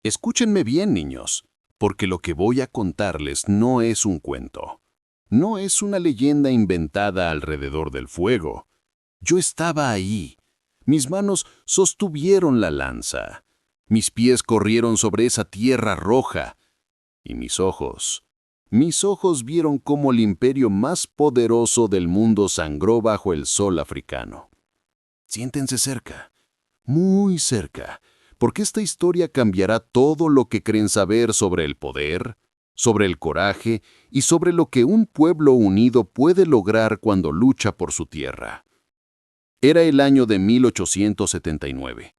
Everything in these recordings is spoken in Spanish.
Escúchenme bien, niños, porque lo que voy a contarles no es un cuento. No es una leyenda inventada alrededor del fuego. Yo estaba ahí. Mis manos sostuvieron la lanza. Mis pies corrieron sobre esa tierra roja. Y mis ojos vieron cómo el imperio más poderoso del mundo sangró bajo el sol africano. Siéntense cerca, muy cerca, porque esta historia cambiará todo lo que creen saber sobre el poder, sobre el coraje y sobre lo que un pueblo unido puede lograr cuando lucha por su tierra. Era el año de 1879.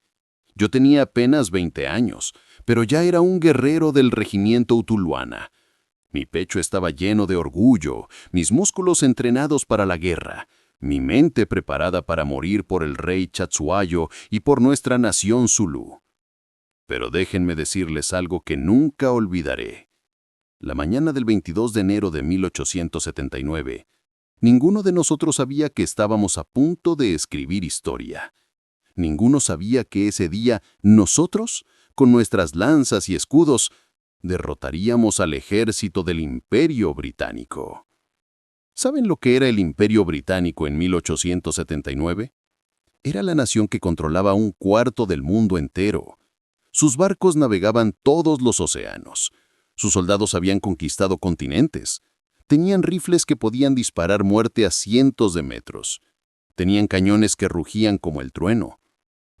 Yo tenía apenas 20 años, pero ya era un guerrero del regimiento Utuluana. Mi pecho estaba lleno de orgullo, mis músculos entrenados para la guerra, mi mente preparada para morir por el rey Chatsuayo y por nuestra nación Zulú. Pero déjenme decirles algo que nunca olvidaré. La mañana del 22 de enero de 1879, ninguno de nosotros sabía que estábamos a punto de escribir historia. Ninguno sabía que ese día nosotros, con nuestras lanzas y escudos, derrotaríamos al ejército del Imperio Británico. ¿Saben lo que era el Imperio Británico en 1879? Era la nación que controlaba un cuarto del mundo entero. Sus barcos navegaban todos los océanos. Sus soldados habían conquistado continentes. Tenían rifles que podían disparar muerte a cientos de metros. Tenían cañones que rugían como el trueno.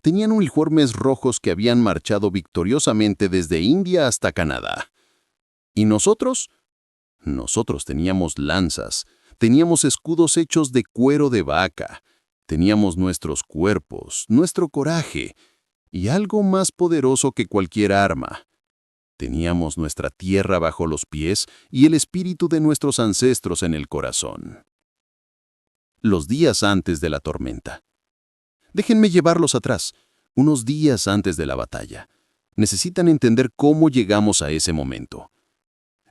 Tenían uniformes rojos que habían marchado victoriosamente desde India hasta Canadá. ¿Y nosotros? Nosotros teníamos lanzas, teníamos escudos hechos de cuero de vaca, teníamos nuestros cuerpos, nuestro coraje y algo más poderoso que cualquier arma. Teníamos nuestra tierra bajo los pies y el espíritu de nuestros ancestros en el corazón. Los días antes de la tormenta. Déjenme llevarlos atrás, unos días antes de la batalla. Necesitan entender cómo llegamos a ese momento.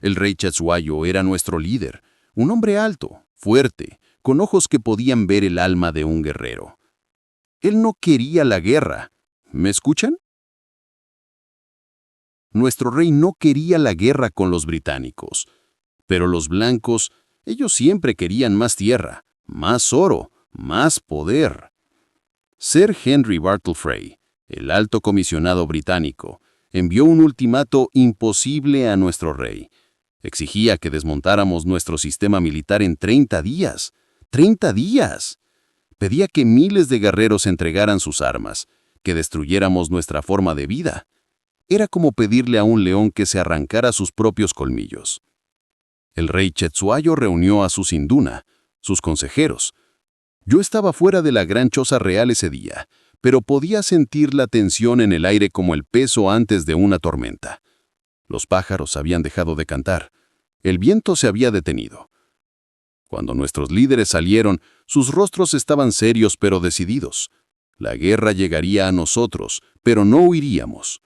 El rey Chatsuayo era nuestro líder, un hombre alto, fuerte, con ojos que podían ver el alma de un guerrero. Él no quería la guerra. ¿Me escuchan? Nuestro rey no quería la guerra con los británicos. Pero los blancos, ellos siempre querían más tierra, más oro, más poder. Sir Henry Bartle Frey, el alto comisionado británico, envió un ultimato imposible a nuestro rey. Exigía que desmontáramos nuestro sistema militar en 30 días. ¡30 días! Pedía que miles de guerreros entregaran sus armas, que destruyéramos nuestra forma de vida. Era como pedirle a un león que se arrancara sus propios colmillos. El rey Chetsuayo reunió a sus induna, sus consejeros. Yo estaba fuera de la gran choza real ese día, pero podía sentir la tensión en el aire como el peso antes de una tormenta. Los pájaros habían dejado de cantar. El viento se había detenido. Cuando nuestros líderes salieron, sus rostros estaban serios pero decididos. La guerra llegaría a nosotros, pero no huiríamos.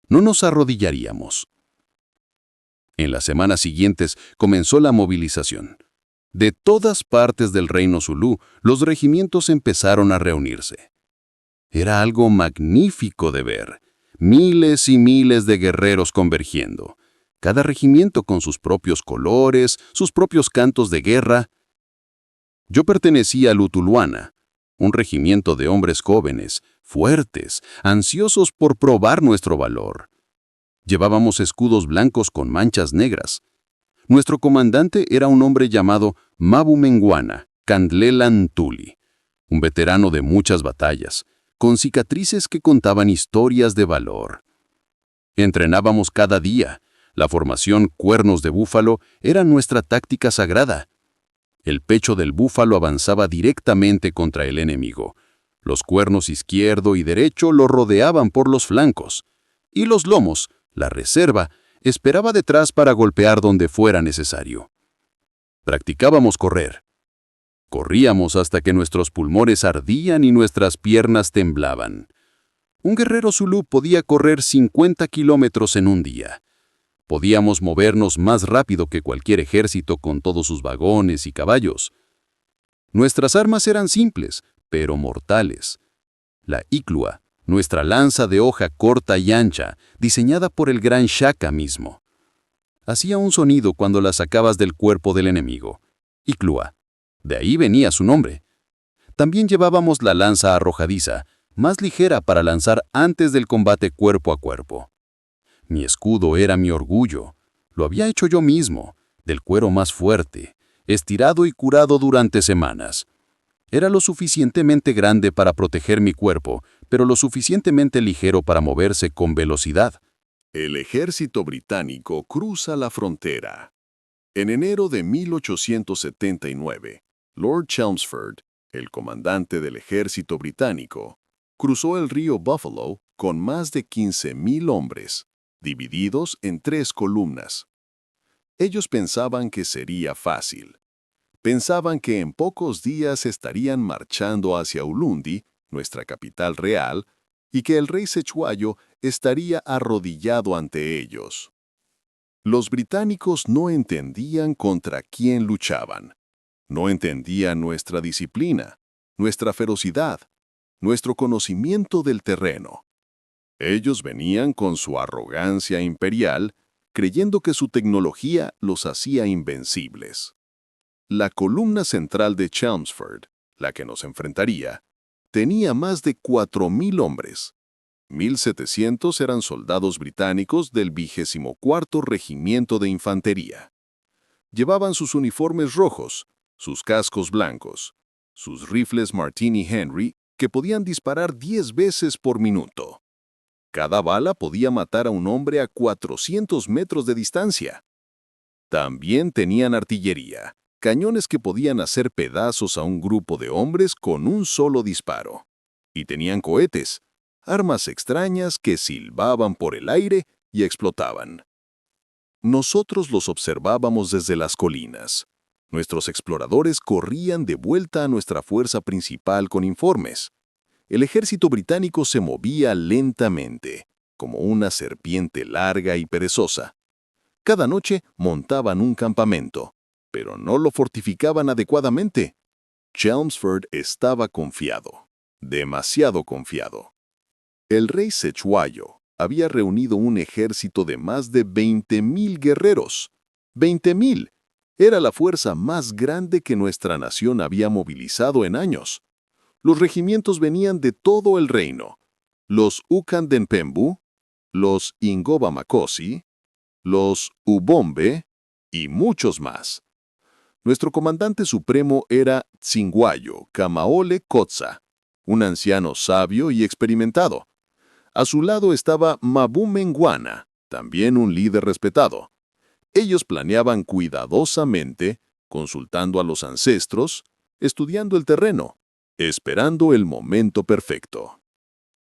No nos arrodillaríamos. En las semanas siguientes comenzó la movilización. De todas partes del reino Zulú, los regimientos empezaron a reunirse. Era algo magnífico de ver. Miles y miles de guerreros convergiendo. Cada regimiento con sus propios colores, sus propios cantos de guerra. Yo pertenecía al Utuluana, un regimiento de hombres jóvenes, fuertes, ansiosos por probar nuestro valor. Llevábamos escudos blancos con manchas negras. Nuestro comandante era un hombre llamado Mabu Menguana Candlela Ntuli, un veterano de muchas batallas, con cicatrices que contaban historias de valor. Entrenábamos cada día. La formación Cuernos de Búfalo era nuestra táctica sagrada. El pecho del búfalo avanzaba directamente contra el enemigo. Los cuernos izquierdo y derecho lo rodeaban por los flancos. Y los lomos, la reserva, esperaba detrás para golpear donde fuera necesario. Practicábamos correr. Corríamos hasta que nuestros pulmones ardían y nuestras piernas temblaban. Un guerrero zulú podía correr 50 kilómetros en un día. Podíamos movernos más rápido que cualquier ejército con todos sus vagones y caballos. Nuestras armas eran simples, pero mortales. La iclua, nuestra lanza de hoja corta y ancha, diseñada por el gran Shaka mismo. Hacía un sonido cuando la sacabas del cuerpo del enemigo. Iklua. De ahí venía su nombre. También llevábamos la lanza arrojadiza, más ligera para lanzar antes del combate cuerpo a cuerpo. Mi escudo era mi orgullo. Lo había hecho yo mismo, del cuero más fuerte, estirado y curado durante semanas. Era lo suficientemente grande para proteger mi cuerpo, pero lo suficientemente ligero para moverse con velocidad. El ejército británico cruza la frontera. En enero de 1879, Lord Chelmsford, el comandante del ejército británico, cruzó el río Buffalo con más de 15,000 hombres, divididos en 3 columnas. Ellos pensaban que sería fácil. Pensaban que en pocos días estarían marchando hacia Ulundi, nuestra capital real, y que el rey Sechuayo estaría arrodillado ante ellos. Los británicos no entendían contra quién luchaban. No entendían nuestra disciplina, nuestra ferocidad, nuestro conocimiento del terreno. Ellos venían con su arrogancia imperial, creyendo que su tecnología los hacía invencibles. La columna central de Chelmsford, la que nos enfrentaría, tenía más de 4,000 hombres. 1,700 eran soldados británicos del 24º Regimiento de Infantería. Llevaban sus uniformes rojos, sus cascos blancos, sus rifles Martini Henry que podían disparar 10 veces por minuto. Cada bala podía matar a un hombre a 400 metros de distancia. También tenían artillería, cañones que podían hacer pedazos a un grupo de hombres con un solo disparo. Y tenían cohetes, armas extrañas que silbaban por el aire y explotaban. Nosotros los observábamos desde las colinas. Nuestros exploradores corrían de vuelta a nuestra fuerza principal con informes. El ejército británico se movía lentamente, como una serpiente larga y perezosa. Cada noche montaban un campamento, pero no lo fortificaban adecuadamente. Chelmsford estaba confiado, demasiado confiado. El rey Sechuayo había reunido un ejército de más de 20,000 guerreros. 20,000 era la fuerza más grande que nuestra nación había movilizado en años. Los regimientos venían de todo el reino. Los Ukandenpembu, los Ingobamakosi, los Ubombe y muchos más. Nuestro comandante supremo era Tsingwayo Kamaole Kotza, un anciano sabio y experimentado. A su lado estaba Mabumengwana, también un líder respetado. Ellos planeaban cuidadosamente, consultando a los ancestros, estudiando el terreno, esperando el momento perfecto.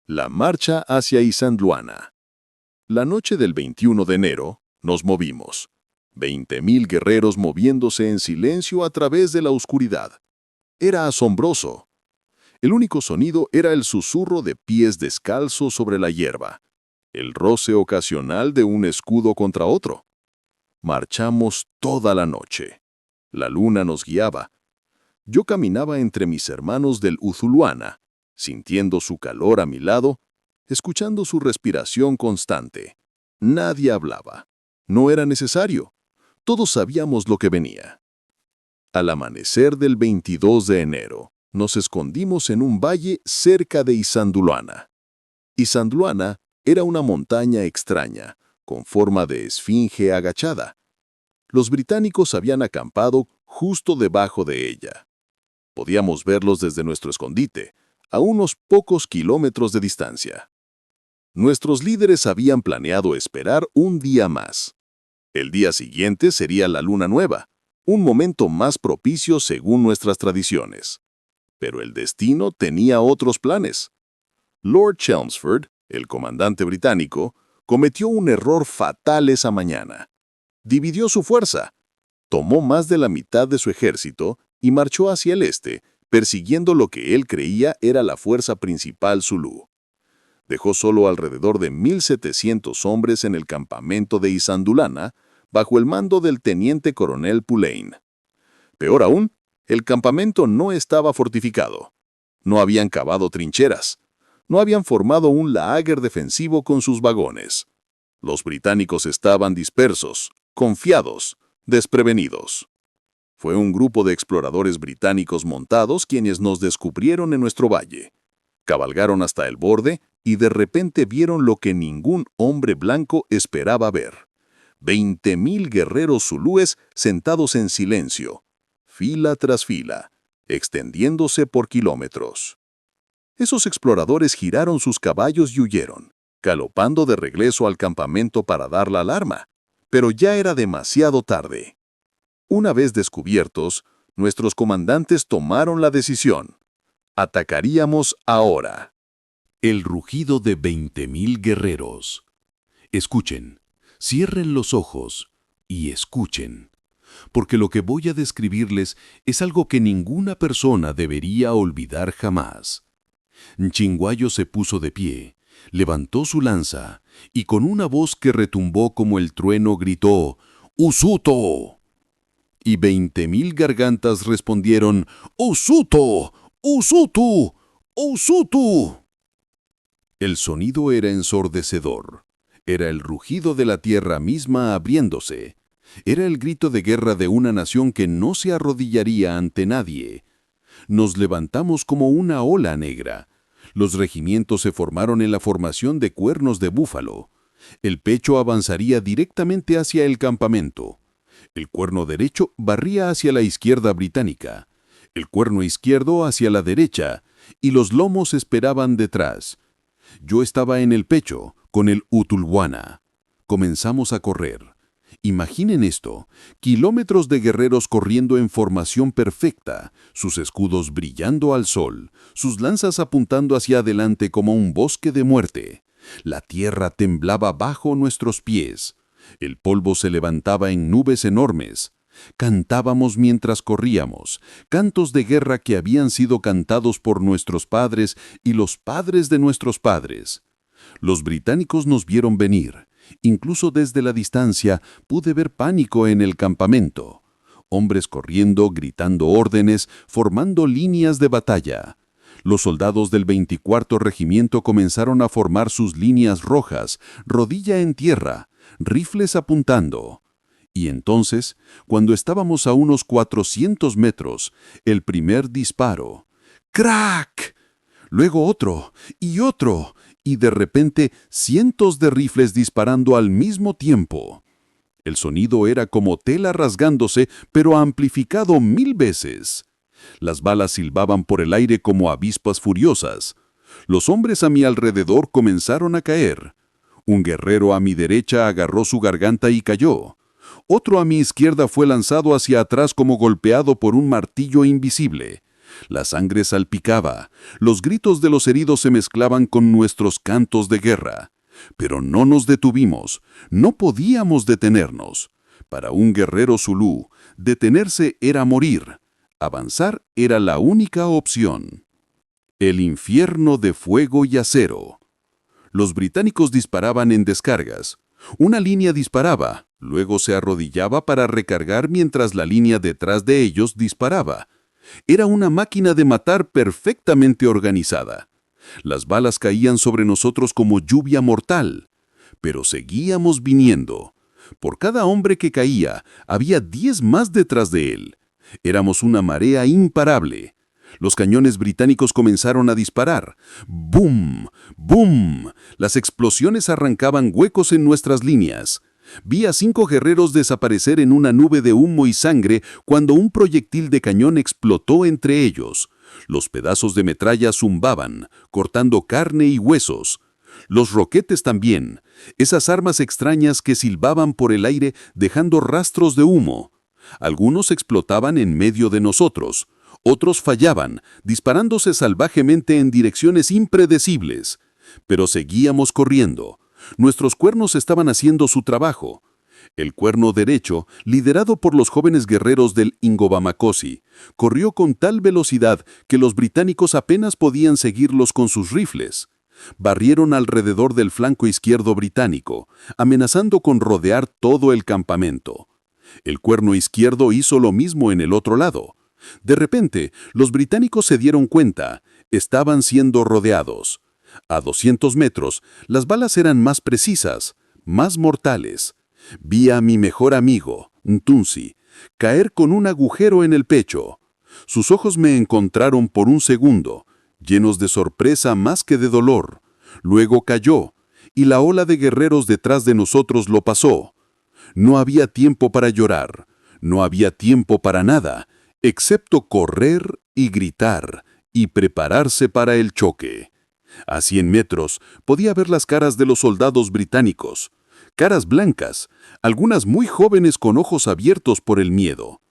La marcha hacia Isandlwana. La noche del 21 de enero, nos movimos. 20,000 guerreros moviéndose en silencio a través de la oscuridad. Era asombroso. El único sonido era el susurro de pies descalzos sobre la hierba, el roce ocasional de un escudo contra otro. Marchamos toda la noche. La luna nos guiaba. Yo caminaba entre mis hermanos del Uzuluana, sintiendo su calor a mi lado, escuchando su respiración constante. Nadie hablaba. No era necesario. Todos sabíamos lo que venía. Al amanecer del 22 de enero, nos escondimos en un valle cerca de Isandlwana. Isandlwana era una montaña extraña, con forma de esfinge agachada. Los británicos habían acampado justo debajo de ella. Podíamos verlos desde nuestro escondite, a unos pocos kilómetros de distancia. Nuestros líderes habían planeado esperar un día más. El día siguiente sería la luna nueva, un momento más propicio según nuestras tradiciones. Pero el destino tenía otros planes. Lord Chelmsford, el comandante británico, cometió un error fatal esa mañana. Dividió su fuerza, tomó más de la mitad de su ejército y marchó hacia el este, persiguiendo lo que él creía era la fuerza principal zulú. Dejó solo alrededor de 1,700 hombres en el campamento de Isandlwana, bajo el mando del teniente coronel Pulain. Peor aún, el campamento no estaba fortificado. No habían cavado trincheras. no habían formado un lager defensivo con sus vagones. Los británicos estaban dispersos, confiados, desprevenidos. Fue un grupo de exploradores británicos montados quienes nos descubrieron en nuestro valle. Cabalgaron hasta el borde y de repente vieron lo que ningún hombre blanco esperaba ver. 20.000 guerreros zulúes sentados en silencio, fila tras fila, extendiéndose por kilómetros. Esos exploradores giraron sus caballos y huyeron, galopando de regreso al campamento para dar la alarma, pero ya era demasiado tarde. Una vez descubiertos, nuestros comandantes tomaron la decisión. Atacaríamos ahora. El rugido de 20.000 guerreros. Escuchen, cierren los ojos y escuchen, porque lo que voy a describirles es algo que ninguna persona debería olvidar jamás. Chingwayo se puso de pie, levantó su lanza y con una voz que retumbó como el trueno gritó «¡Usuto!». Y 20.000 gargantas respondieron «¡Usuto! ¡Usutu! ¡Usutu!». El sonido era ensordecedor. Era el rugido de la tierra misma abriéndose. Era el grito de guerra de una nación que no se arrodillaría ante nadie. Nos levantamos como una ola negra. Los regimientos se formaron en la formación de cuernos de búfalo. El pecho avanzaría directamente hacia el campamento. El cuerno derecho barría hacia la izquierda británica, el cuerno izquierdo hacia la derecha, y los lomos esperaban detrás. Yo estaba en el pecho, con el Utulwana. Comenzamos a correr. Imaginen esto, kilómetros de guerreros corriendo en formación perfecta, sus escudos brillando al sol, sus lanzas apuntando hacia adelante como un bosque de muerte. La tierra temblaba bajo nuestros pies. El polvo se levantaba en nubes enormes. Cantábamos mientras corríamos, cantos de guerra que habían sido cantados por nuestros padres y los padres de nuestros padres. Los británicos nos vieron venir. Incluso desde la distancia pude ver pánico en el campamento. Hombres corriendo, gritando órdenes, formando líneas de batalla. Los soldados del 24 Regimiento comenzaron a formar sus líneas rojas, rodilla en tierra, rifles apuntando. Y entonces, cuando estábamos a unos 400 metros, el primer disparo. ¡Crack! Luego otro, y de repente cientos de rifles disparando al mismo tiempo. El sonido era como tela rasgándose, pero amplificado 1000 veces. Las balas silbaban por el aire como avispas furiosas. Los hombres a mi alrededor comenzaron a caer. Un guerrero a mi derecha agarró su garganta y cayó. Otro a mi izquierda fue lanzado hacia atrás como golpeado por un martillo invisible. La sangre salpicaba. Los gritos de los heridos se mezclaban con nuestros cantos de guerra. Pero no nos detuvimos. No podíamos detenernos. Para un guerrero zulú, detenerse era morir. Avanzar era la única opción. El infierno de fuego y acero. Los británicos disparaban en descargas. Una línea disparaba, luego se arrodillaba para recargar mientras la línea detrás de ellos disparaba. Era una máquina de matar perfectamente organizada. Las balas caían sobre nosotros como lluvia mortal. Pero seguíamos viniendo. Por cada hombre que caía, había 10 más detrás de él. Éramos una marea imparable. Los cañones británicos comenzaron a disparar. ¡Bum! ¡Bum! Las explosiones arrancaban huecos en nuestras líneas. Vi a 5 guerreros desaparecer en una nube de humo y sangre cuando un proyectil de cañón explotó entre ellos. Los pedazos de metralla zumbaban, cortando carne y huesos. Los roquetes también, esas armas extrañas que silbaban por el aire dejando rastros de humo. Algunos explotaban en medio de nosotros. Otros fallaban, disparándose salvajemente en direcciones impredecibles. Pero seguíamos corriendo. Nuestros cuernos estaban haciendo su trabajo. El cuerno derecho, liderado por los jóvenes guerreros del Ingobamacosi, corrió con tal velocidad que los británicos apenas podían seguirlos con sus rifles. Barrieron alrededor del flanco izquierdo británico, amenazando con rodear todo el campamento. El cuerno izquierdo hizo lo mismo en el otro lado. De repente, los británicos se dieron cuenta. Estaban siendo rodeados. A 200 metros, las balas eran más precisas, más mortales. Vi a mi mejor amigo, Ntunsi, caer con un agujero en el pecho. Sus ojos me encontraron por un segundo, llenos de sorpresa más que de dolor. Luego cayó, y la ola de guerreros detrás de nosotros lo pasó. No había tiempo para llorar, no había tiempo para nada, excepto correr y gritar y prepararse para el choque. A 100 metros podía ver las caras de los soldados británicos, caras blancas, algunas muy jóvenes con ojos abiertos por el miedo.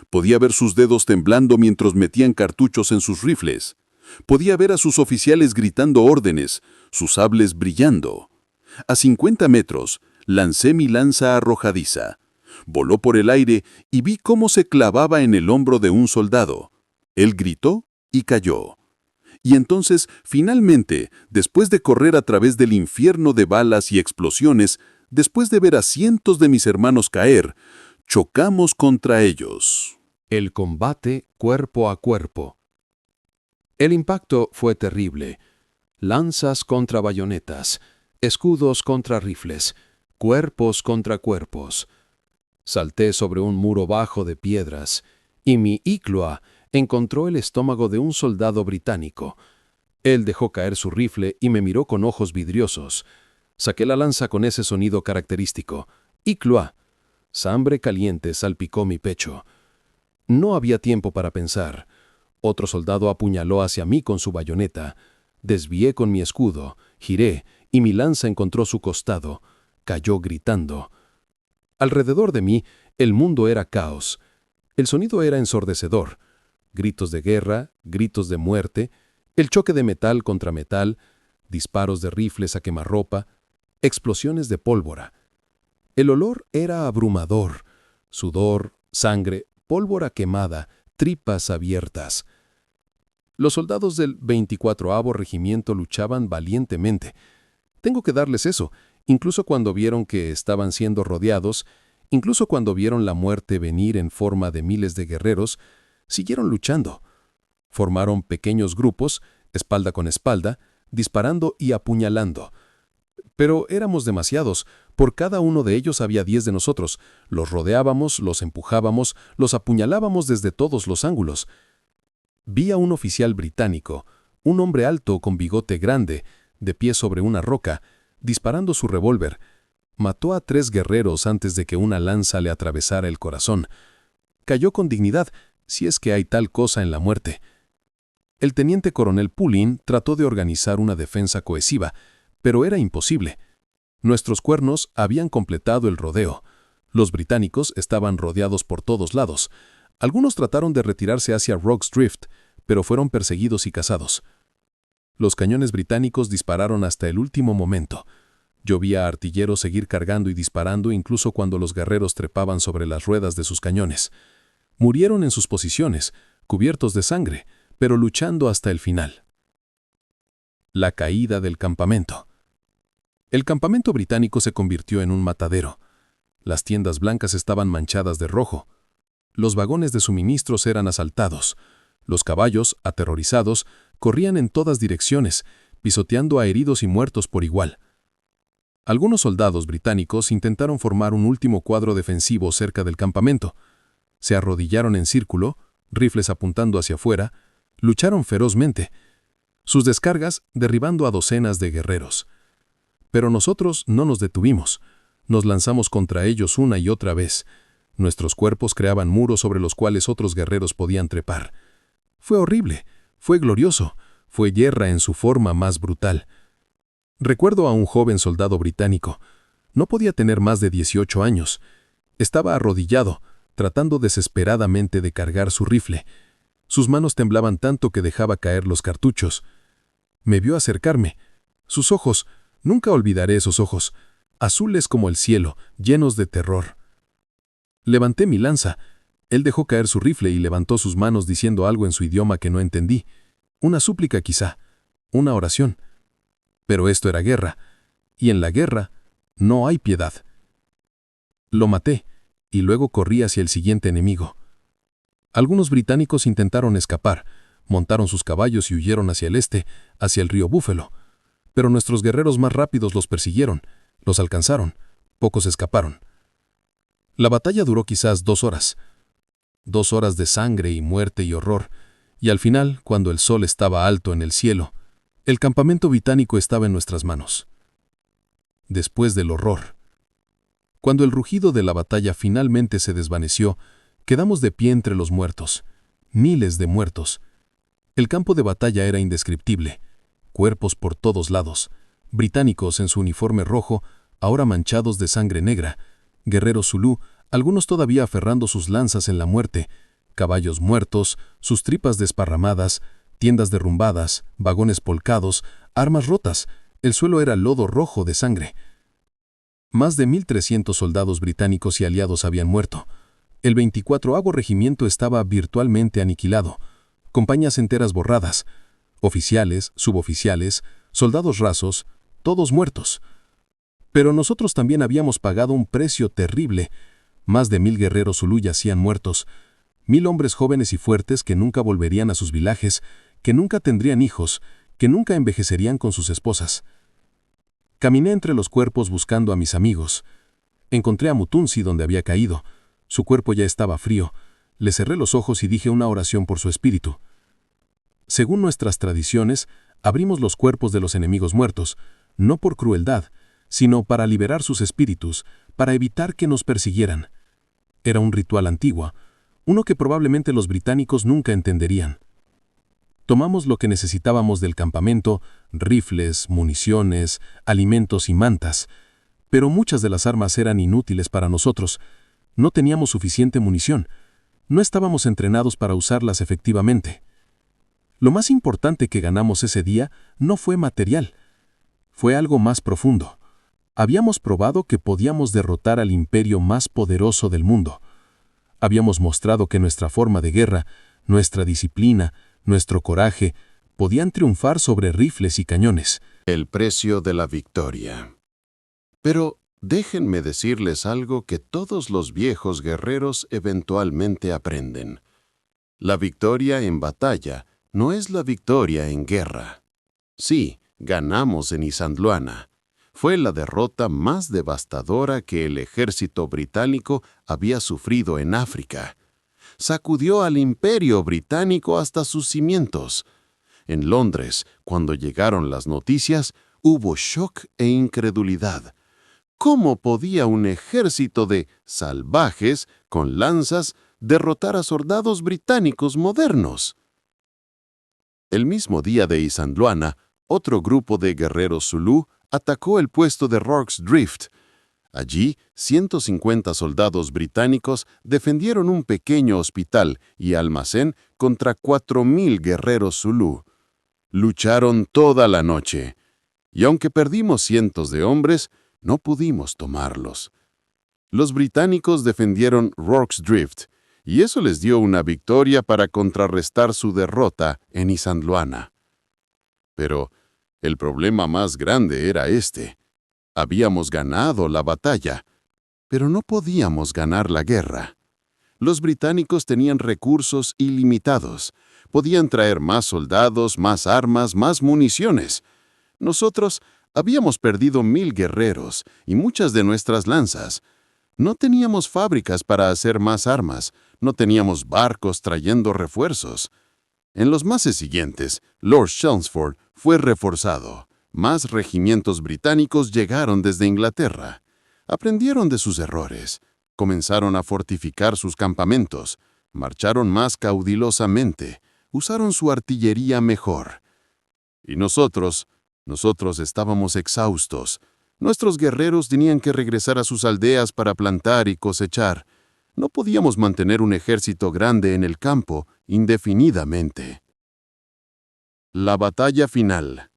Podía ver sus dedos temblando mientras metían cartuchos en sus rifles. Podía ver a sus oficiales gritando órdenes, sus sables brillando. A 50 metros, lancé mi lanza arrojadiza. Voló por el aire y vi cómo se clavaba en el hombro de un soldado. Él gritó y cayó. Y entonces, finalmente, después de correr a través del infierno de balas y explosiones, después de ver a cientos de mis hermanos caer, chocamos contra ellos. El combate cuerpo a cuerpo. El impacto fue terrible. Lanzas contra bayonetas, escudos contra rifles, cuerpos contra cuerpos. Salté sobre un muro bajo de piedras, y mi Iklua encontró el estómago de un soldado británico. Él dejó caer su rifle y me miró con ojos vidriosos. Saqué la lanza con ese sonido característico. Iklua. Sangre caliente salpicó mi pecho. No había tiempo para pensar. Otro soldado apuñaló hacia mí con su bayoneta. Desvié con mi escudo, giré, y mi lanza encontró su costado. Cayó gritando. Alrededor de mí, el mundo era caos. El sonido era ensordecedor. Gritos de guerra, gritos de muerte, el choque de metal contra metal, disparos de rifles a quemarropa, explosiones de pólvora. El olor era abrumador. Sudor, sangre, pólvora quemada, tripas abiertas. Los soldados del 24º Regimiento luchaban valientemente. Tengo que darles eso, incluso cuando vieron que estaban siendo rodeados, incluso cuando vieron la muerte venir en forma de miles de guerreros, siguieron luchando. Formaron pequeños grupos, espalda con espalda, disparando y apuñalando. Pero éramos demasiados. Por cada uno de ellos había 10 de nosotros. Los rodeábamos, los empujábamos, los apuñalábamos desde todos los ángulos. Vi a un oficial británico, un hombre alto con bigote grande, de pie sobre una roca, disparando su revólver. Mató a 3 guerreros antes de que una lanza le atravesara el corazón. Cayó con dignidad, si es que hay tal cosa en la muerte. El teniente coronel Pullen trató de organizar una defensa cohesiva, pero era imposible. Nuestros cuernos habían completado el rodeo. Los británicos estaban rodeados por todos lados. Algunos trataron de retirarse hacia Rocks Drift, pero fueron perseguidos y cazados. Los cañones británicos dispararon hasta el último momento. Yo vi a artilleros seguir cargando y disparando incluso cuando los guerreros trepaban sobre las ruedas de sus cañones. Murieron en sus posiciones, cubiertos de sangre, pero luchando hasta el final. La caída del campamento. El campamento británico se convirtió en un matadero. Las tiendas blancas estaban manchadas de rojo. Los vagones de suministros eran asaltados. Los caballos, aterrorizados, corrían en todas direcciones, pisoteando a heridos y muertos por igual. Algunos soldados británicos intentaron formar un último cuadro defensivo cerca del campamento. Se arrodillaron en círculo, rifles apuntando hacia afuera, lucharon ferozmente, sus descargas derribando a docenas de guerreros. Pero nosotros no nos detuvimos. Nos lanzamos contra ellos una y otra vez. Nuestros cuerpos creaban muros sobre los cuales otros guerreros podían trepar. Fue horrible, fue glorioso, fue guerra en su forma más brutal. Recuerdo a un joven soldado británico. No podía tener más de 18 años. Estaba arrodillado, tratando desesperadamente de cargar su rifle. Sus manos temblaban tanto que dejaba caer los cartuchos. Me vio acercarme. Sus ojos, nunca olvidaré esos ojos, azules como el cielo, llenos de terror. Levanté mi lanza. Él dejó caer su rifle y levantó sus manos diciendo algo en su idioma que no entendí. Una súplica quizá, una oración. Pero esto era guerra, y en la guerra no hay piedad. Lo maté, y luego corrí hacia el siguiente enemigo. Algunos británicos intentaron escapar, montaron sus caballos y huyeron hacia el este, hacia el río Búfalo. pero nuestros guerreros más rápidos los persiguieron, los alcanzaron, pocos escaparon. La batalla duró quizás 2 horas. 2 horas de sangre y muerte y horror, y al final, cuando el sol estaba alto en el cielo, el campamento británico estaba en nuestras manos. Después del horror, cuando el rugido de la batalla finalmente se desvaneció, quedamos de pie entre los muertos, miles de muertos. El campo de batalla era indescriptible, cuerpos por todos lados, británicos en su uniforme rojo, ahora manchados de sangre negra, guerreros zulú, algunos todavía aferrando sus lanzas en la muerte, caballos muertos, sus tripas desparramadas, tiendas derrumbadas, vagones volcados, armas rotas. El suelo era lodo rojo de sangre. Más de 1.300 soldados británicos y aliados habían muerto. El 24º Regimiento estaba virtualmente aniquilado, compañías enteras borradas, oficiales, suboficiales, soldados rasos, todos muertos. Pero nosotros también habíamos pagado un precio terrible. Más de 1.000 guerreros zulú yacían muertos, 1.000 hombres jóvenes y fuertes que nunca volverían a sus vilajes, que nunca tendrían hijos, que nunca envejecerían con sus esposas. Caminé entre los cuerpos buscando a mis amigos. Encontré a Mutunzi donde había caído. Su cuerpo ya estaba frío. Le cerré los ojos y dije una oración por su espíritu. Según nuestras tradiciones, abrimos los cuerpos de los enemigos muertos, no por crueldad, sino para liberar sus espíritus, para evitar que nos persiguieran. Era un ritual antiguo, uno que probablemente los británicos nunca entenderían. Tomamos lo que necesitábamos del campamento, rifles, municiones, alimentos y mantas, pero muchas de las armas eran inútiles para nosotros. No teníamos suficiente munición. No estábamos entrenados para usarlas efectivamente. Lo más importante que ganamos ese día no fue material. Fue algo más profundo. Habíamos probado que podíamos derrotar al imperio más poderoso del mundo. Habíamos mostrado que nuestra forma de guerra, nuestra disciplina, nuestro coraje, podían triunfar sobre rifles y cañones. El precio de la victoria. Pero déjenme decirles algo que todos los viejos guerreros eventualmente aprenden. La victoria en batalla no es la victoria en guerra. Sí, ganamos en Isandlwana. Fue la derrota más devastadora que el ejército británico había sufrido en África. Sacudió al imperio británico hasta sus cimientos. En Londres, cuando llegaron las noticias, hubo shock e incredulidad. ¿Cómo podía un ejército de salvajes con lanzas derrotar a soldados británicos modernos? El mismo día de Isandlwana, otro grupo de guerreros zulú atacó el puesto de Rorke's Drift. Allí, 150 soldados británicos defendieron un pequeño hospital y almacén contra 4.000 guerreros zulú. Lucharon toda la noche, y aunque perdimos cientos de hombres, no pudimos tomarlos. Los británicos defendieron Rorke's Drift, y eso les dio una victoria para contrarrestar su derrota en Isandlwana. Pero el problema más grande era este. Habíamos ganado la batalla, pero no podíamos ganar la guerra. Los británicos tenían recursos ilimitados. Podían traer más soldados, más armas, más municiones. Nosotros habíamos perdido 1.000 guerreros y muchas de nuestras lanzas. No teníamos fábricas para hacer más armas, no teníamos barcos trayendo refuerzos. En los meses siguientes, Lord Chelmsford fue reforzado. Más regimientos británicos llegaron desde Inglaterra. Aprendieron de sus errores. Comenzaron a fortificar sus campamentos. Marcharon más caudilosamente. Usaron su artillería mejor. Y nosotros estábamos exhaustos. Nuestros guerreros tenían que regresar a sus aldeas para plantar y cosechar. No podíamos mantener un ejército grande en el campo indefinidamente. La batalla final.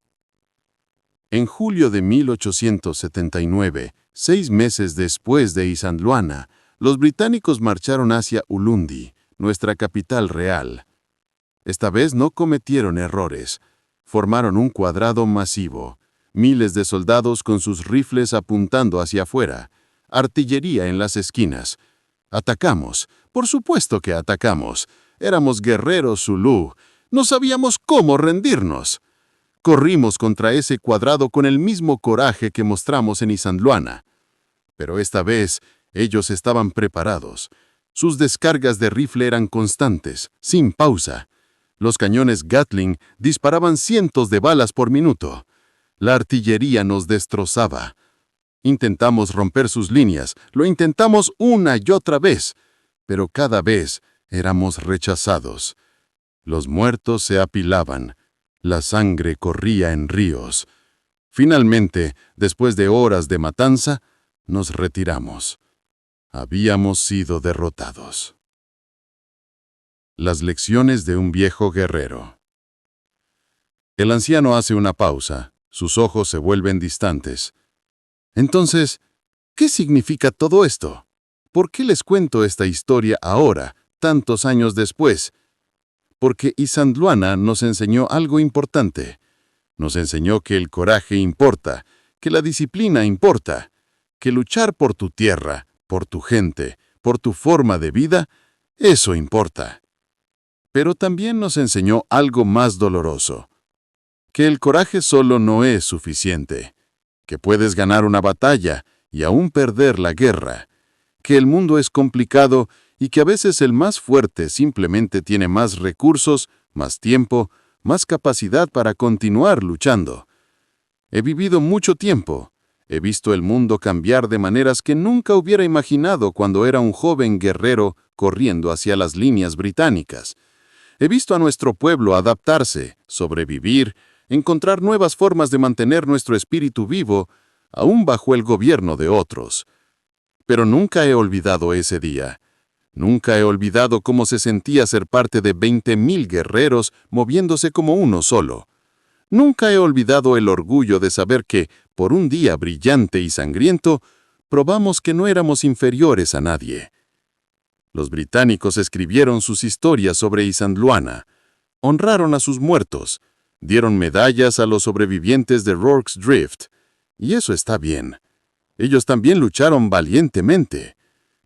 En julio de 1879, 6 meses después de Isandlwana, los británicos marcharon hacia Ulundi, nuestra capital real. Esta vez no cometieron errores. Formaron un cuadrado masivo, miles de soldados con sus rifles apuntando hacia afuera, artillería en las esquinas. Atacamos, por supuesto que atacamos. Éramos guerreros zulú, no sabíamos cómo rendirnos. Corrimos contra ese cuadrado con el mismo coraje que mostramos en Isandlwana. Pero esta vez ellos estaban preparados. Sus descargas de rifle eran constantes, sin pausa. Los cañones Gatling disparaban cientos de balas por minuto. La artillería nos destrozaba. Intentamos romper sus líneas, lo intentamos una y otra vez, pero cada vez éramos rechazados. Los muertos se apilaban, la sangre corría en ríos. Finalmente, después de horas de matanza, nos retiramos. Habíamos sido derrotados. Las lecciones de un viejo guerrero. El anciano hace una pausa, sus ojos se vuelven distantes. Entonces, ¿qué significa todo esto? ¿Por qué les cuento esta historia ahora, tantos años después? Porque Isandlwana nos enseñó algo importante. Nos enseñó que el coraje importa, que la disciplina importa, que luchar por tu tierra, por tu gente, por tu forma de vida, eso importa. Pero también nos enseñó algo más doloroso, que el coraje solo no es suficiente, que puedes ganar una batalla y aún perder la guerra, que el mundo es complicado y que a veces el más fuerte simplemente tiene más recursos, más tiempo, más capacidad para continuar luchando. He vivido mucho tiempo. He visto el mundo cambiar de maneras que nunca hubiera imaginado cuando era un joven guerrero corriendo hacia las líneas británicas. He visto a nuestro pueblo adaptarse, sobrevivir, encontrar nuevas formas de mantener nuestro espíritu vivo, aún bajo el gobierno de otros. Pero nunca he olvidado ese día. Nunca he olvidado cómo se sentía ser parte de 20,000 guerreros moviéndose como uno solo. Nunca he olvidado el orgullo de saber que, por un día brillante y sangriento, probamos que no éramos inferiores a nadie. Los británicos escribieron sus historias sobre Isandlwana, honraron a sus muertos, dieron medallas a los sobrevivientes de Rorke's Drift, y eso está bien. Ellos también lucharon valientemente.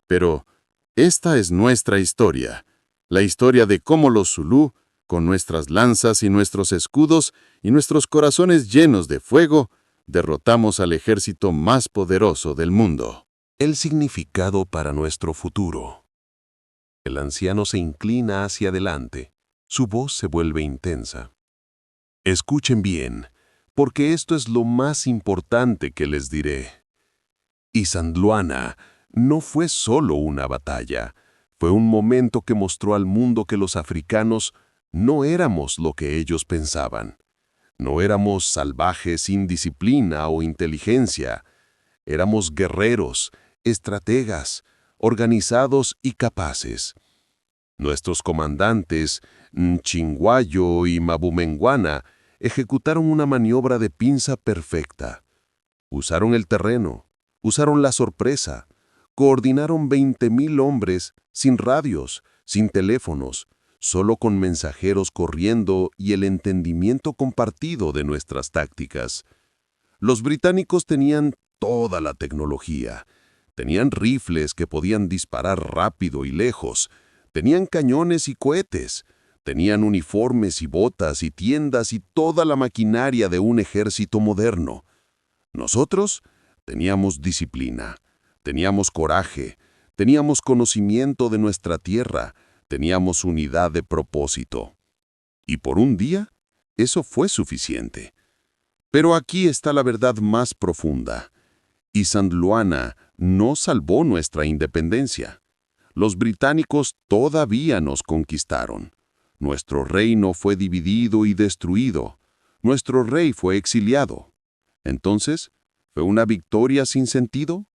Pero esta es nuestra historia, la historia de cómo los Zulú, con nuestras lanzas y nuestros escudos y nuestros corazones llenos de fuego, derrotamos al ejército más poderoso del mundo. El significado para nuestro futuro. El anciano se inclina hacia adelante. Su voz se vuelve intensa. Escuchen bien, porque esto es lo más importante que les diré. Isandlwana no fue solo una batalla. Fue un momento que mostró al mundo que los africanos no éramos lo que ellos pensaban. No éramos salvajes sin disciplina o inteligencia. Éramos guerreros, estrategas, organizados y capaces. Nuestros comandantes, Nchingwayo y Mabumengwana, ejecutaron una maniobra de pinza perfecta. Usaron el terreno, usaron la sorpresa, coordinaron 20,000 hombres sin radios, sin teléfonos, solo con mensajeros corriendo y el entendimiento compartido de nuestras tácticas. Los británicos tenían toda la tecnología. Tenían rifles que podían disparar rápido y lejos. Tenían cañones y cohetes. Tenían uniformes y botas y tiendas y toda la maquinaria de un ejército moderno. Nosotros teníamos disciplina, teníamos coraje, teníamos conocimiento de nuestra tierra, teníamos unidad de propósito. Y por un día, eso fue suficiente. Pero aquí está la verdad más profunda. Isandlwana no salvó nuestra independencia. Los británicos todavía nos conquistaron. Nuestro reino fue dividido y destruido. Nuestro rey fue exiliado. Entonces, ¿fue una victoria sin sentido?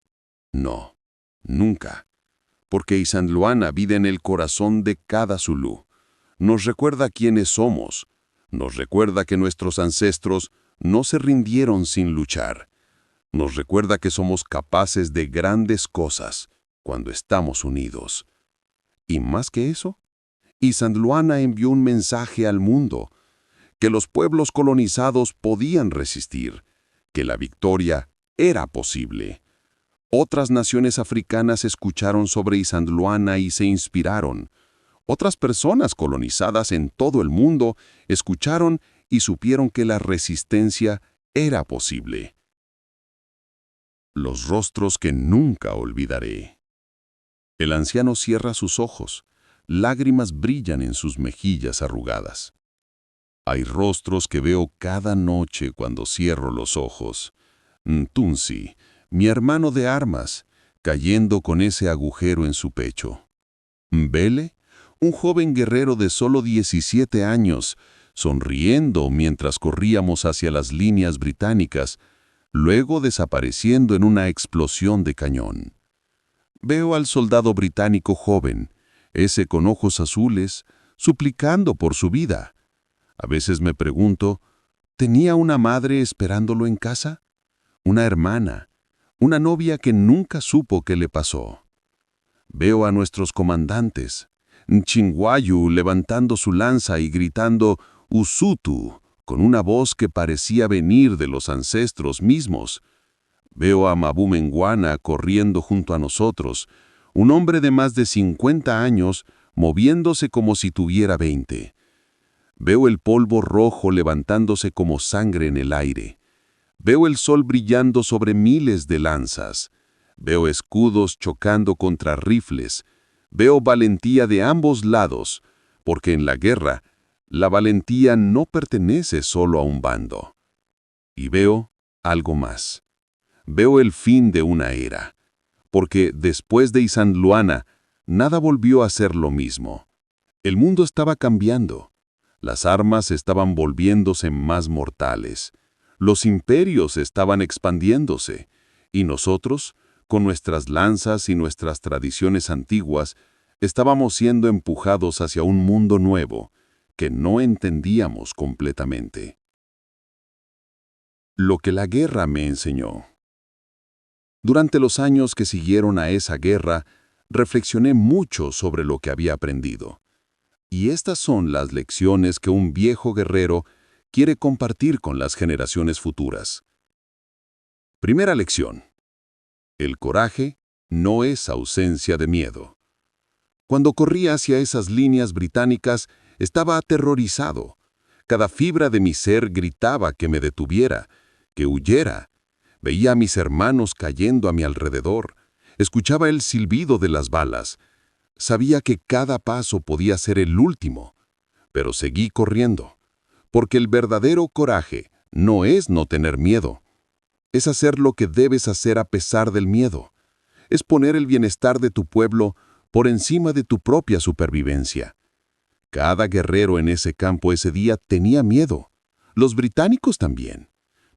No, nunca. Porque Isandlwana vive en el corazón de cada Zulú. Nos recuerda quiénes somos. Nos recuerda que nuestros ancestros no se rindieron sin luchar. Nos recuerda que somos capaces de grandes cosas cuando estamos unidos. Y más que eso, Isandlwana envió un mensaje al mundo, que los pueblos colonizados podían resistir, que la victoria era posible. Otras naciones africanas escucharon sobre Isandlwana y se inspiraron. Otras personas colonizadas en todo el mundo escucharon y supieron que la resistencia era posible. Los rostros que nunca olvidaré. El anciano cierra sus ojos. Lágrimas brillan en sus mejillas arrugadas. Hay rostros que veo cada noche cuando cierro los ojos. Ntunsi, mi hermano de armas, cayendo con ese agujero en su pecho. Mbele, un joven guerrero de solo 17 años, sonriendo mientras corríamos hacia las líneas británicas, luego desapareciendo en una explosión de cañón. Veo al soldado británico joven, ese con ojos azules, suplicando por su vida. A veces me pregunto, ¿tenía una madre esperándolo en casa? Una hermana, una novia que nunca supo qué le pasó. Veo a nuestros comandantes, Nchingwayu levantando su lanza y gritando Usutu, con una voz que parecía venir de los ancestros mismos. Veo a Mabumengwana corriendo junto a nosotros, un hombre de más de 50 años moviéndose como si tuviera 20. Veo el polvo rojo levantándose como sangre en el aire. Veo el sol brillando sobre miles de lanzas. Veo escudos chocando contra rifles. Veo valentía de ambos lados, porque en la guerra, la valentía no pertenece solo a un bando. Y veo algo más. Veo el fin de una era, porque después de Isanluana, nada volvió a ser lo mismo. El mundo estaba cambiando. Las armas estaban volviéndose más mortales. Los imperios estaban expandiéndose. Y nosotros, con nuestras lanzas y nuestras tradiciones antiguas, estábamos siendo empujados hacia un mundo nuevo que no entendíamos completamente. Lo que la guerra me enseñó. Durante los años que siguieron a esa guerra, reflexioné mucho sobre lo que había aprendido. Y estas son las lecciones que un viejo guerrero quiere compartir con las generaciones futuras. Primera lección. El coraje no es ausencia de miedo. Cuando corría hacia esas líneas británicas, estaba aterrorizado. Cada fibra de mi ser gritaba que me detuviera, que huyera. Veía a mis hermanos cayendo a mi alrededor. Escuchaba el silbido de las balas. Sabía que cada paso podía ser el último, pero seguí corriendo, porque el verdadero coraje no es no tener miedo. Es hacer lo que debes hacer a pesar del miedo. Es poner el bienestar de tu pueblo por encima de tu propia supervivencia. Cada guerrero en ese campo ese día tenía miedo. Los británicos también.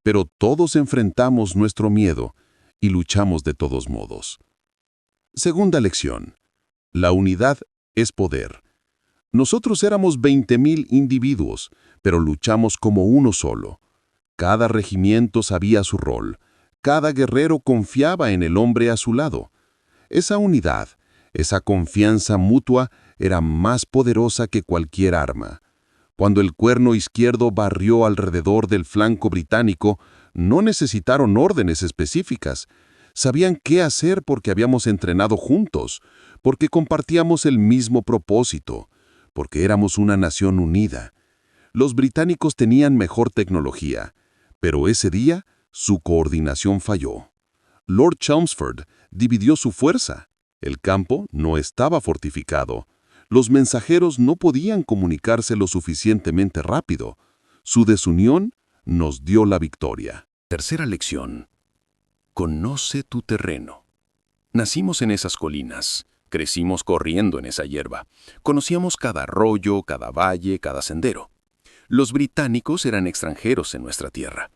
Pero todos enfrentamos nuestro miedo y luchamos de todos modos. Segunda lección. La unidad es poder. Nosotros éramos 20,000 individuos, pero luchamos como uno solo. Cada regimiento sabía su rol. Cada guerrero confiaba en el hombre a su lado. Esa unidad, esa confianza mutua era más poderosa que cualquier arma. Cuando el cuerno izquierdo barrió alrededor del flanco británico, no necesitaron órdenes específicas. Sabían qué hacer porque habíamos entrenado juntos, porque compartíamos el mismo propósito, porque éramos una nación unida. Los británicos tenían mejor tecnología, pero ese día su coordinación falló. Lord Chelmsford dividió su fuerza. El campo no estaba fortificado. Los mensajeros no podían comunicarse lo suficientemente rápido. Su desunión nos dio la victoria. Tercera lección. Conoce tu terreno. Nacimos en esas colinas. Crecimos corriendo en esa hierba. Conocíamos cada arroyo, cada valle, cada sendero. Los británicos eran extranjeros en nuestra tierra.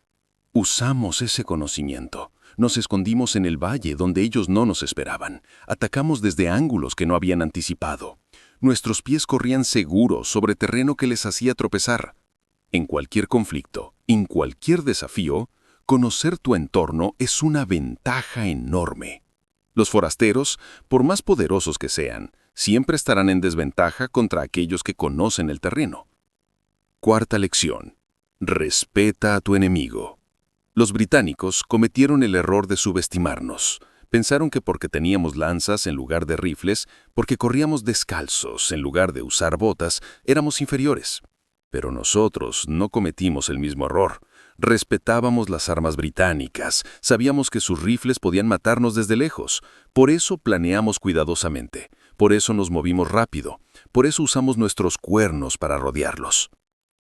Usamos ese conocimiento. Nos escondimos en el valle donde ellos no nos esperaban. Atacamos desde ángulos que no habían anticipado. Nuestros pies corrían seguros sobre terreno que les hacía tropezar. En cualquier conflicto, en cualquier desafío, conocer tu entorno es una ventaja enorme. Los forasteros, por más poderosos que sean, siempre estarán en desventaja contra aquellos que conocen el terreno. Cuarta lección. Respeta a tu enemigo. Los británicos cometieron el error de subestimarnos. Pensaron que porque teníamos lanzas en lugar de rifles, porque corríamos descalzos en lugar de usar botas, éramos inferiores. Pero nosotros no cometimos el mismo error. Respetábamos las armas británicas, sabíamos que sus rifles podían matarnos desde lejos. Por eso planeamos cuidadosamente, por eso nos movimos rápido, por eso usamos nuestros cuernos para rodearlos.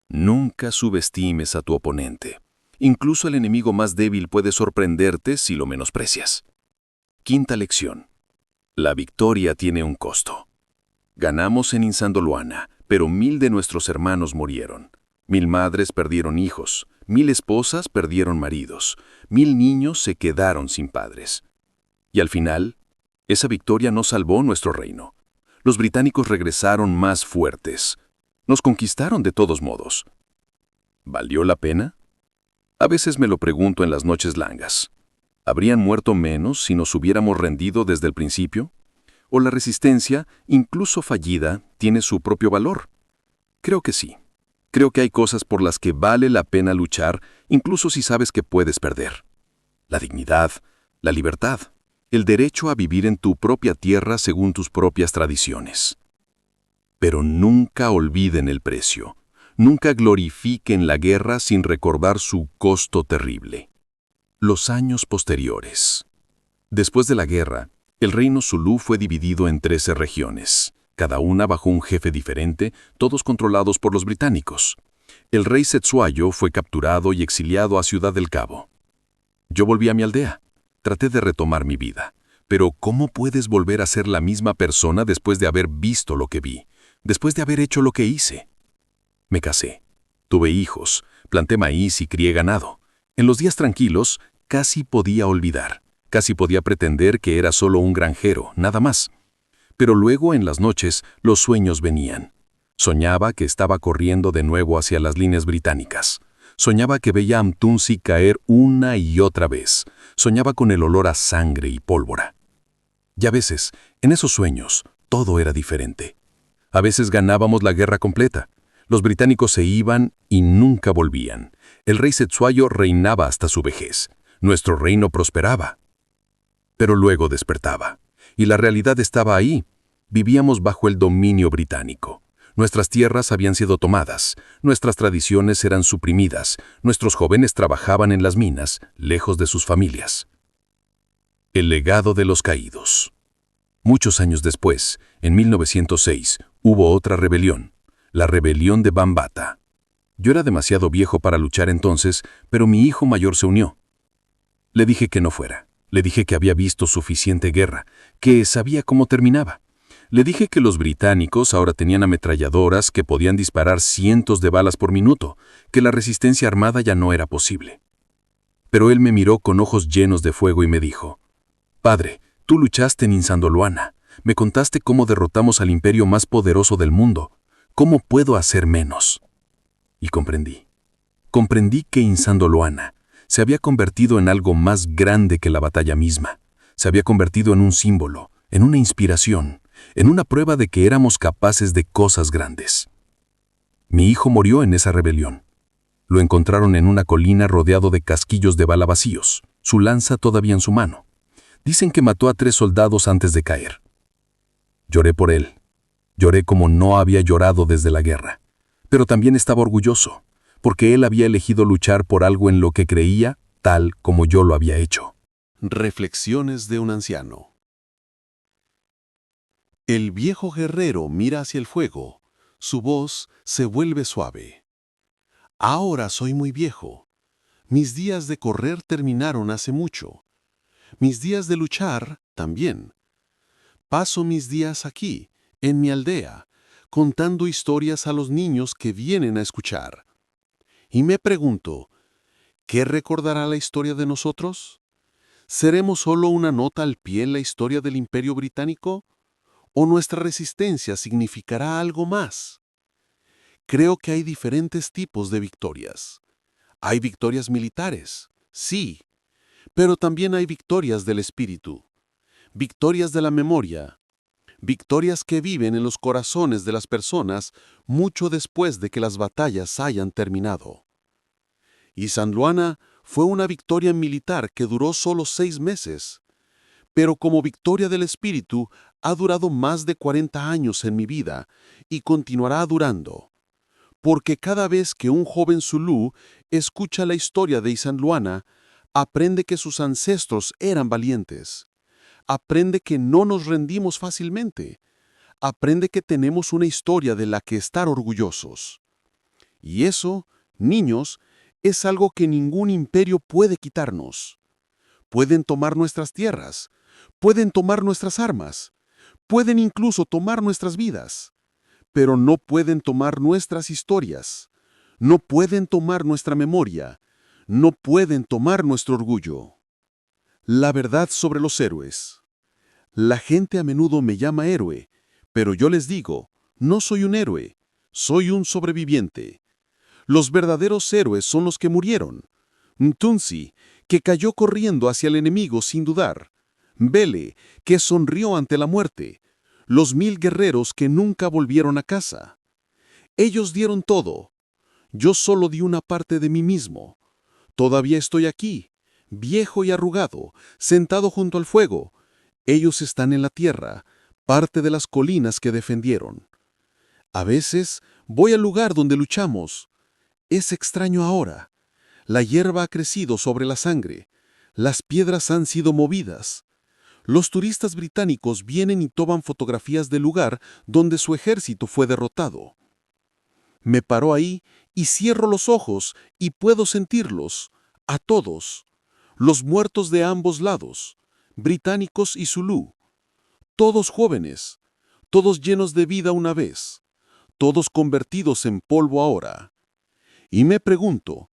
Nunca subestimes a tu oponente. Incluso el enemigo más débil puede sorprenderte si lo menosprecias. Quinta lección. La victoria tiene un costo. Ganamos en Insandoluana, pero 1000 de nuestros hermanos murieron. 1000 madres perdieron hijos, 1000 esposas perdieron maridos, 1000 niños se quedaron sin padres. Y al final, esa victoria no salvó nuestro reino. Los británicos regresaron más fuertes. Nos conquistaron de todos modos. ¿Valió la pena? A veces me lo pregunto en las noches largas. ¿Habrían muerto menos si nos hubiéramos rendido desde el principio? ¿O la resistencia, incluso fallida, tiene su propio valor? Creo que sí. Creo que hay cosas por las que vale la pena luchar, incluso si sabes que puedes perder. La dignidad, la libertad, el derecho a vivir en tu propia tierra según tus propias tradiciones. Pero nunca olviden el precio. Nunca glorifiquen la guerra sin recordar su costo terrible. Los años posteriores. Después de la guerra, el reino Zulú fue dividido en 13 regiones, cada una bajo un jefe diferente, todos controlados por los británicos. El rey Setsuayo fue capturado y exiliado a Ciudad del Cabo. Yo volví a mi aldea. Traté de retomar mi vida. Pero ¿cómo puedes volver a ser la misma persona después de haber visto lo que vi? Después de haber hecho lo que hice? Me casé. Tuve hijos, planté maíz y crié ganado. En los días tranquilos, casi podía olvidar. Casi podía pretender que era solo un granjero, nada más. Pero luego, en las noches, los sueños venían. Soñaba que estaba corriendo de nuevo hacia las líneas británicas. Soñaba que veía a Amtunsi caer una y otra vez. Soñaba con el olor a sangre y pólvora. Y a veces, en esos sueños, todo era diferente. A veces ganábamos la guerra completa. Los británicos se iban y nunca volvían. El rey Setsuayo reinaba hasta su vejez. Nuestro reino prosperaba. Pero luego despertaba. Y la realidad estaba ahí. Vivíamos bajo el dominio británico. Nuestras tierras habían sido tomadas. Nuestras tradiciones eran suprimidas. Nuestros jóvenes trabajaban en las minas, lejos de sus familias. El legado de los caídos. Muchos años después, en 1906, hubo otra rebelión. La rebelión de Bambata. Yo era demasiado viejo para luchar entonces, pero mi hijo mayor se unió. Le dije que no fuera. Le dije que había visto suficiente guerra, que sabía cómo terminaba. Le dije que los británicos ahora tenían ametralladoras que podían disparar cientos de balas por minuto, que la resistencia armada ya no era posible. Pero él me miró con ojos llenos de fuego y me dijo: «Padre, tú luchaste en Insandoluana. Me contaste cómo derrotamos al imperio más poderoso del mundo. ¿Cómo puedo hacer menos?». Y comprendí. Comprendí que Insandoluana se había convertido en algo más grande que la batalla misma. Se había convertido en un símbolo, en una inspiración, en una prueba de que éramos capaces de cosas grandes. Mi hijo murió en esa rebelión. Lo encontraron en una colina rodeado de casquillos de bala vacíos, su lanza todavía en su mano. Dicen que mató a 3 soldados antes de caer. Lloré por él. Lloré como no había llorado desde la guerra. Pero también estaba orgulloso, porque él había elegido luchar por algo en lo que creía, tal como yo lo había hecho. Reflexiones de un anciano. El viejo guerrero mira hacia el fuego. Su voz se vuelve suave. Ahora soy muy viejo. Mis días de correr terminaron hace mucho. Mis días de luchar también. Paso mis días aquí, en mi aldea, contando historias a los niños que vienen a escuchar. Y me pregunto, ¿qué recordará la historia de nosotros? ¿Seremos solo una nota al pie en la historia del Imperio Británico? ¿O nuestra resistencia significará algo más? Creo que hay diferentes tipos de victorias. Hay victorias militares, sí, pero también hay victorias del espíritu, victorias de la memoria, victorias que viven en los corazones de las personas mucho después de que las batallas hayan terminado. Insandoluana fue una victoria militar que duró solo 6 meses, pero como victoria del espíritu ha durado más de 40 años en mi vida y continuará durando. porque cada vez que un joven zulú escucha la historia de Isanluana, aprende que sus ancestros eran valientes. Aprende que no nos rendimos fácilmente. Aprende que tenemos una historia de la que estar orgullosos. Y eso, niños, es algo que ningún imperio puede quitarnos. Pueden tomar nuestras tierras, pueden tomar nuestras armas, pueden incluso tomar nuestras vidas, pero no pueden tomar nuestras historias, no pueden tomar nuestra memoria, no pueden tomar nuestro orgullo. La verdad sobre los héroes. La gente a menudo me llama héroe, pero yo les digo, no soy un héroe, soy un sobreviviente. Los verdaderos héroes son los que murieron. Mtunzi, que cayó corriendo hacia el enemigo sin dudar. Bele, que sonrió ante la muerte. Los 1000 guerreros que nunca volvieron a casa. Ellos dieron todo. Yo solo di una parte de mí mismo. Todavía estoy aquí, viejo y arrugado, sentado junto al fuego. Ellos están en la tierra, parte de las colinas que defendieron. A veces voy al lugar donde luchamos. Es extraño ahora. La hierba ha crecido sobre la sangre. Las piedras han sido movidas. Los turistas británicos vienen y toman fotografías del lugar donde su ejército fue derrotado. Me paro ahí y cierro los ojos y puedo sentirlos, a todos, los muertos de ambos lados, británicos y zulú, todos jóvenes, todos llenos de vida una vez, todos convertidos en polvo ahora. Y me pregunto,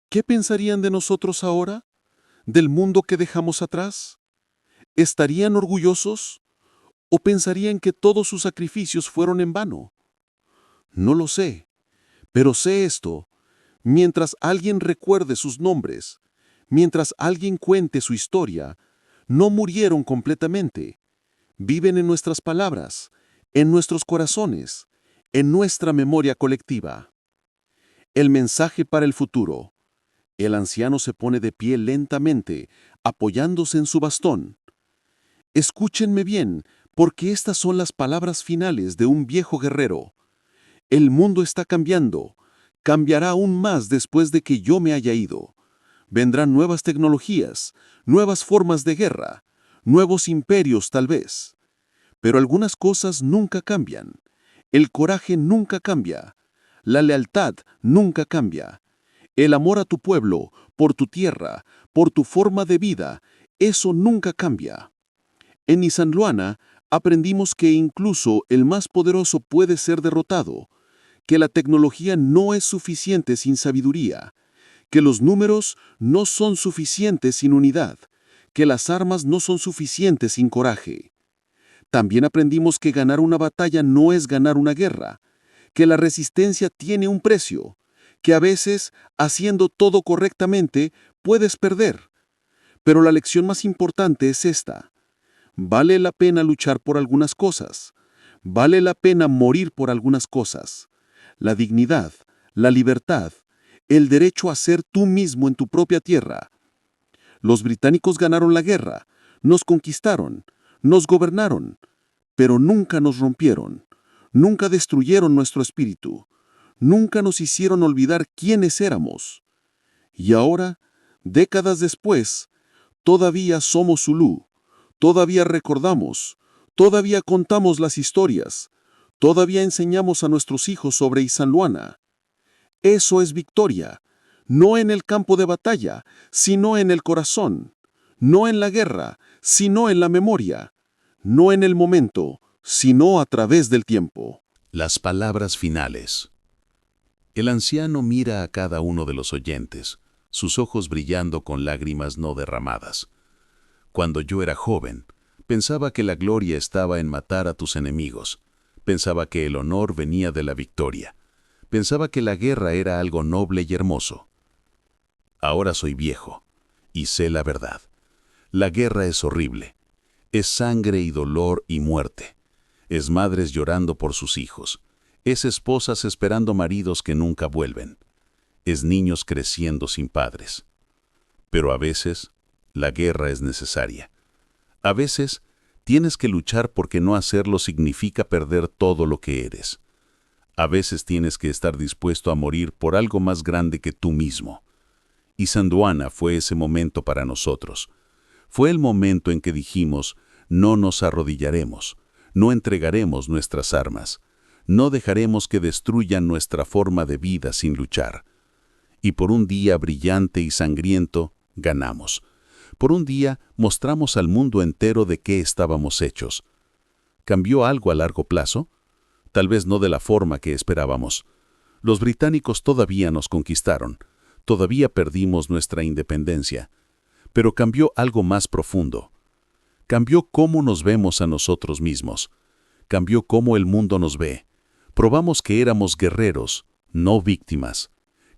¿qué pensarían de nosotros ahora? ¿Del mundo que dejamos atrás? ¿Estarían orgullosos? ¿O pensarían que todos sus sacrificios fueron en vano? No lo sé, pero sé esto, mientras alguien recuerde sus nombres, mientras alguien cuente su historia, no murieron completamente. Viven en nuestras palabras, en nuestros corazones, en nuestra memoria colectiva. El mensaje para el futuro. El anciano se pone de pie lentamente, apoyándose en su bastón. Escúchenme bien, porque estas son las palabras finales de un viejo guerrero. El mundo está cambiando. Cambiará aún más después de que yo me haya ido. Vendrán nuevas tecnologías, nuevas formas de guerra, nuevos imperios tal vez. Pero algunas cosas nunca cambian. El coraje nunca cambia. La lealtad nunca cambia. El amor a tu pueblo, por tu tierra, por tu forma de vida, eso nunca cambia. En Isanluana aprendimos que incluso el más poderoso puede ser derrotado, que la tecnología no es suficiente sin sabiduría, que los números no son suficientes sin unidad, que las armas no son suficientes sin coraje. También aprendimos que ganar una batalla no es ganar una guerra, que la resistencia tiene un precio, que a veces, haciendo todo correctamente, puedes perder. Pero la lección más importante es esta. Vale la pena luchar por algunas cosas. Vale la pena morir por algunas cosas. La dignidad, la libertad, el derecho a ser tú mismo en tu propia tierra. Los británicos ganaron la guerra, nos conquistaron, nos gobernaron, pero nunca nos rompieron, nunca destruyeron nuestro espíritu, nunca nos hicieron olvidar quiénes éramos. Y ahora, décadas después, todavía somos zulú, todavía recordamos, todavía contamos las historias, todavía enseñamos a nuestros hijos sobre Isanluana. Eso es victoria, no en el campo de batalla, sino en el corazón, no en la guerra, sino en la memoria, no en el momento, sino a través del tiempo. Las palabras finales. El anciano mira a cada uno de los oyentes, sus ojos brillando con lágrimas no derramadas. Cuando yo era joven, pensaba que la gloria estaba en matar a tus enemigos. Pensaba que el honor venía de la victoria. Pensaba que la guerra era algo noble y hermoso. Ahora soy viejo, y sé la verdad. La guerra es horrible. Es sangre y dolor y muerte. Es madres llorando por sus hijos. Es esposas esperando maridos que nunca vuelven. Es niños creciendo sin padres. Pero a veces, la guerra es necesaria. A veces, tienes que luchar porque no hacerlo significa perder todo lo que eres. A veces tienes que estar dispuesto a morir por algo más grande que tú mismo. Isandlwana fue ese momento para nosotros. Fue el momento en que dijimos, no nos arrodillaremos, no entregaremos nuestras armas, no dejaremos que destruyan nuestra forma de vida sin luchar. Y por un día brillante y sangriento, ganamos. Por un día mostramos al mundo entero de qué estábamos hechos. ¿Cambió algo a largo plazo? Tal vez no de la forma que esperábamos. Los británicos todavía nos conquistaron, todavía perdimos nuestra independencia, pero cambió algo más profundo. Cambió cómo nos vemos a nosotros mismos, cambió cómo el mundo nos ve. Probamos que éramos guerreros, no víctimas,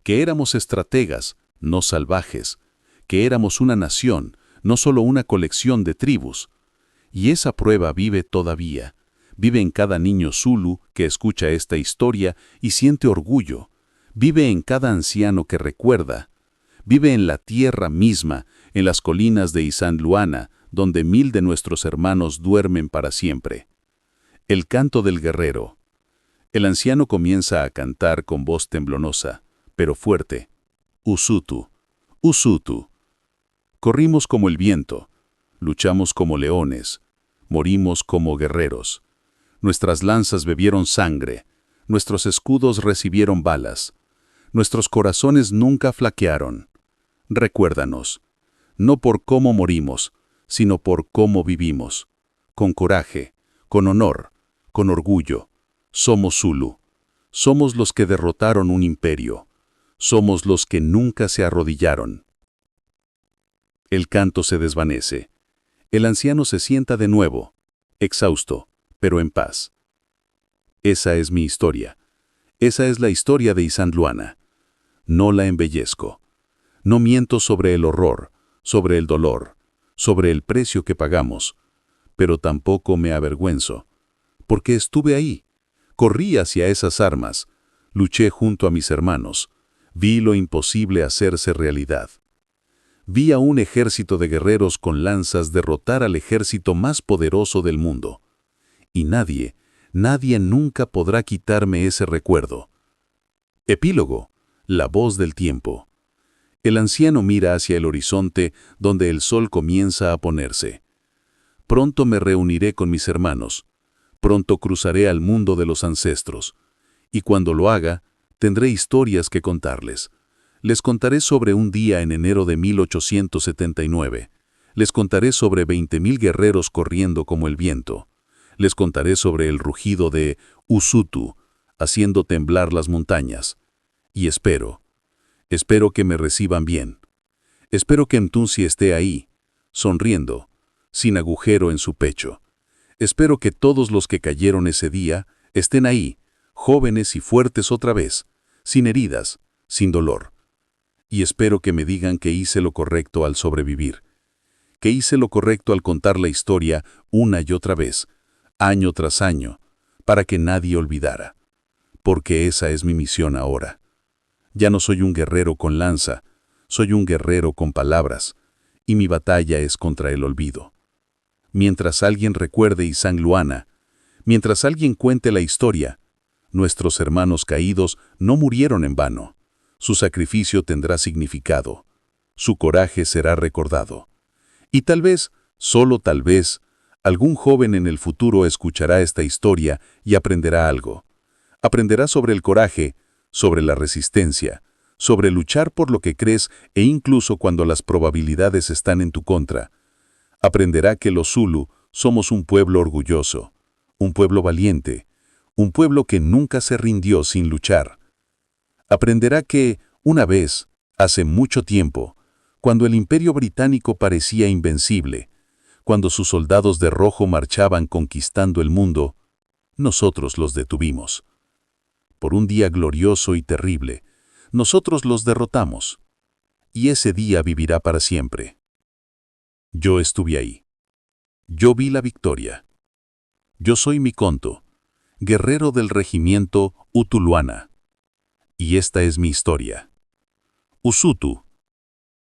que éramos estrategas, no salvajes, que éramos una nación, no solo una colección de tribus. Y esa prueba vive todavía. Vive en cada niño Zulu que escucha esta historia y siente orgullo. Vive en cada anciano que recuerda. Vive en la tierra misma, en las colinas de Isandlwana, donde 1000 de nuestros hermanos duermen para siempre. El canto del guerrero. El anciano comienza a cantar con voz temblorosa, pero fuerte. Usutu, Usutu. Corrimos como el viento, luchamos como leones, morimos como guerreros. Nuestras lanzas bebieron sangre, nuestros escudos recibieron balas, nuestros corazones nunca flaquearon. Recuérdanos, no por cómo morimos, sino por cómo vivimos. Con coraje, con honor, con orgullo. Somos Zulu. Somos los que derrotaron un imperio. Somos los que nunca se arrodillaron. El canto se desvanece. El anciano se sienta de nuevo, exhausto, pero en paz. Esa es mi historia. Esa es la historia de Isandlwana. No la embellezco. No miento sobre el horror, sobre el dolor, sobre el precio que pagamos, pero tampoco me avergüenzo, porque estuve ahí. Corrí hacia esas armas, luché junto a mis hermanos, vi lo imposible hacerse realidad. Vi a un ejército de guerreros con lanzas derrotar al ejército más poderoso del mundo. Y nadie nunca podrá quitarme ese recuerdo. Epílogo, la voz del tiempo. El anciano mira hacia el horizonte donde el sol comienza a ponerse. Pronto me reuniré con mis hermanos. Pronto cruzaré al mundo de los ancestros, y cuando lo haga, tendré historias que contarles. Les contaré sobre un día en enero de 1879. Les contaré sobre 20.000 guerreros corriendo como el viento. Les contaré sobre el rugido de Usutu, haciendo temblar las montañas. Y espero que me reciban bien. Espero que Mtunsi esté ahí, sonriendo, sin agujero en su pecho. Espero que todos los que cayeron ese día estén ahí, jóvenes y fuertes otra vez, sin heridas, sin dolor. Y espero que me digan que hice lo correcto al sobrevivir, que hice lo correcto al contar la historia una y otra vez, año tras año, para que nadie olvidara. Porque esa es mi misión ahora. Ya no soy un guerrero con lanza, soy un guerrero con palabras, y mi batalla es contra el olvido. Mientras alguien recuerde Isandlwana, mientras alguien cuente la historia, nuestros hermanos caídos no murieron en vano. Su sacrificio tendrá significado. Su coraje será recordado. Y tal vez, solo tal vez, algún joven en el futuro escuchará esta historia y aprenderá algo. Aprenderá sobre el coraje, sobre la resistencia, sobre luchar por lo que crees e incluso cuando las probabilidades están en tu contra. Aprenderá que los Zulu somos un pueblo orgulloso, un pueblo valiente, un pueblo que nunca se rindió sin luchar. Aprenderá que, una vez, hace mucho tiempo, cuando el Imperio Británico parecía invencible, cuando sus soldados de rojo marchaban conquistando el mundo, nosotros los detuvimos. Por un día glorioso y terrible, nosotros los derrotamos. Y ese día vivirá para siempre. Yo estuve ahí. Yo vi la victoria. Yo soy Mikonto, guerrero del regimiento Utulwana. Y esta es mi historia. Usutu,